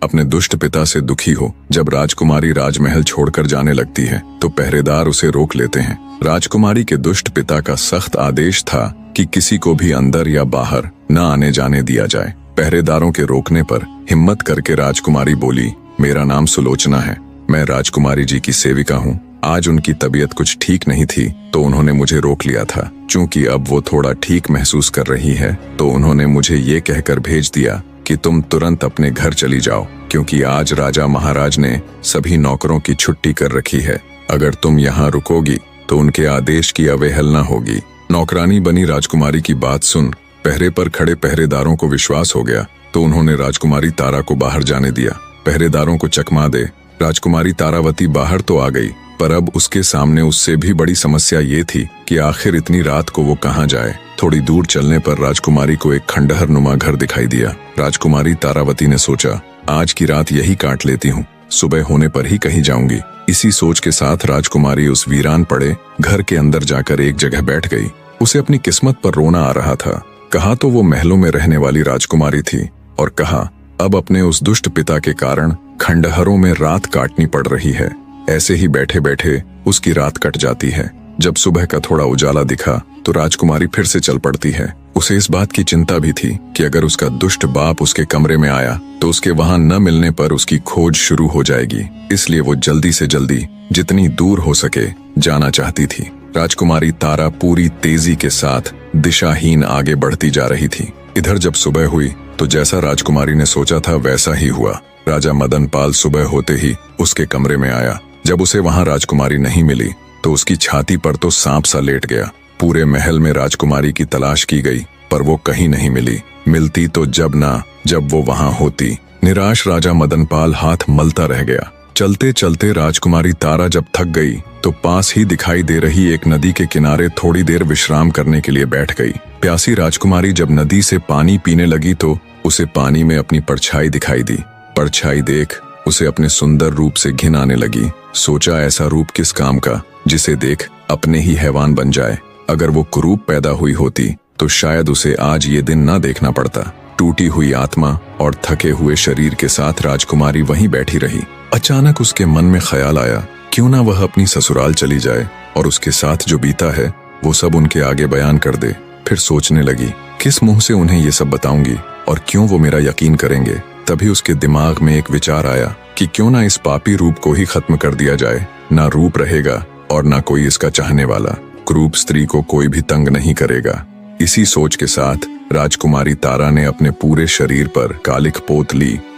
अपने दुष्ट पिता से दुखी हो। जब राजकुमारी राजमहल छोड़कर जाने लगती है तो पहरेदार उसे रोक लेते हैं। राजकुमारी के दुष्ट पिता का सख्त आदेश था कि किसी को भी अंदर या बाहर न आने जाने दिया जाए। पहरेदारों के रोकने पर हिम्मत करके राजकुमारी बोली, मेरा नाम सुलोचना है, मैं राजकुमारी जी की सेविका हूँ। आज उनकी तबीयत कुछ ठीक नहीं थी तो उन्होंने मुझे रोक लिया था। चूंकि अब वो थोड़ा ठीक महसूस कर रही है तो उन्होंने मुझे ये कहकर भेज दिया कि तुम तुरंत अपने घर चली जाओ, क्योंकि आज राजा महाराज ने सभी नौकरों की छुट्टी कर रखी है। अगर तुम यहाँ रुकोगी तो उनके आदेश की अवहेलना होगी। नौकरानी बनी राजकुमारी की बात सुन पहरे पर खड़े पहरेदारों को विश्वास हो गया तो उन्होंने राजकुमारी तारा को बाहर जाने दिया। पहरेदारों को चकमा दे राजकुमारी तारावती बाहर तो आ गई, पर अब उसके सामने उससे भी बड़ी समस्या ये थी कि आखिर इतनी रात को वो कहाँ जाए। थोड़ी दूर चलने पर राजकुमारी को एक खंडहर नुमा घर दिखाई दिया। राजकुमारी तारावती ने सोचा, आज की रात यही काट लेती हूँ, सुबह होने पर ही कहीं जाऊंगी। इसी सोच के साथ राजकुमारी उस वीरान पड़े घर के अंदर जाकर एक जगह बैठ गई। उसे अपनी किस्मत पर रोना आ रहा था। कहा तो वो महलों में रहने वाली राजकुमारी थी और कहा अब अपने उस दुष्ट पिता के कारण खंडहरों में रात काटनी पड़ रही है। ऐसे ही बैठे बैठे उसकी रात कट जाती है। जब सुबह का थोड़ा उजाला दिखा तो राजकुमारी फिर से चल पड़ती है। उसे इस बात की चिंता भी थी कि अगर उसका दुष्ट बाप उसके कमरे में आया तो उसके वहां न मिलने पर उसकी खोज शुरू हो जाएगी। इसलिए वो जल्दी से जल्दी जितनी दूर हो सके जाना चाहती थी। राजकुमारी तारा पूरी तेजी के साथ दिशाहीन आगे बढ़ती जा रही थी। इधर जब सुबह हुई तो जैसा राजकुमारी ने सोचा था वैसा ही हुआ। राजा मदनपाल सुबह होते ही उसके कमरे में आया। जब उसे वहां राजकुमारी नहीं मिली तो उसकी छाती पर तो सांप सा लेट गया। पूरे महल में राजकुमारी की तलाश की गई पर वो कहीं नहीं मिली। मिलती तो जब वो वहां होती। निराश राजा मदनपाल हाथ मलता रह गया। चलते चलते राजकुमारी तारा जब थक गई तो पास ही दिखाई दे रही एक नदी के किनारे थोड़ी देर विश्राम करने के लिए बैठ गई। प्यासी राजकुमारी जब नदी से पानी पीने लगी तो उसे पानी में अपनी परछाई दिखाई दी। परछाई देख उसे अपने सुंदर रूप से घिन आने लगी। सोचा ऐसा रूप किस काम का जिसे देख अपने ही हैवान बन जाए। अगर वो कुरूप पैदा हुई होती तो शायद उसे आज ये दिन ना देखना पड़ता। टूटी हुई आत्मा और थके हुए शरीर के साथ राजकुमारी वहीं बैठी रही। अचानक उसके मन में ख्याल आया, क्यों ना वह अपनी ससुराल चली जाए और उसके साथ जो बीता है वो सब उनके आगे बयान कर दे। फिर सोचने लगी, किस मुंह से उन्हें ये सब बताऊंगी और क्यों वो मेरा यकीन करेंगे। तभी उसके दिमाग में एक विचार आया कि क्यों ना इस पापी रूप को ही खत्म कर दिया जाए। ना रूप रहेगा और ना कोई इसका चाहने वाला। कुरूप स्त्री को कोई भी तंग नहीं करेगा। इसी सोच के साथ राजकुमारी तारा ने अपने पूरे शरीर पर कालिख पोत ली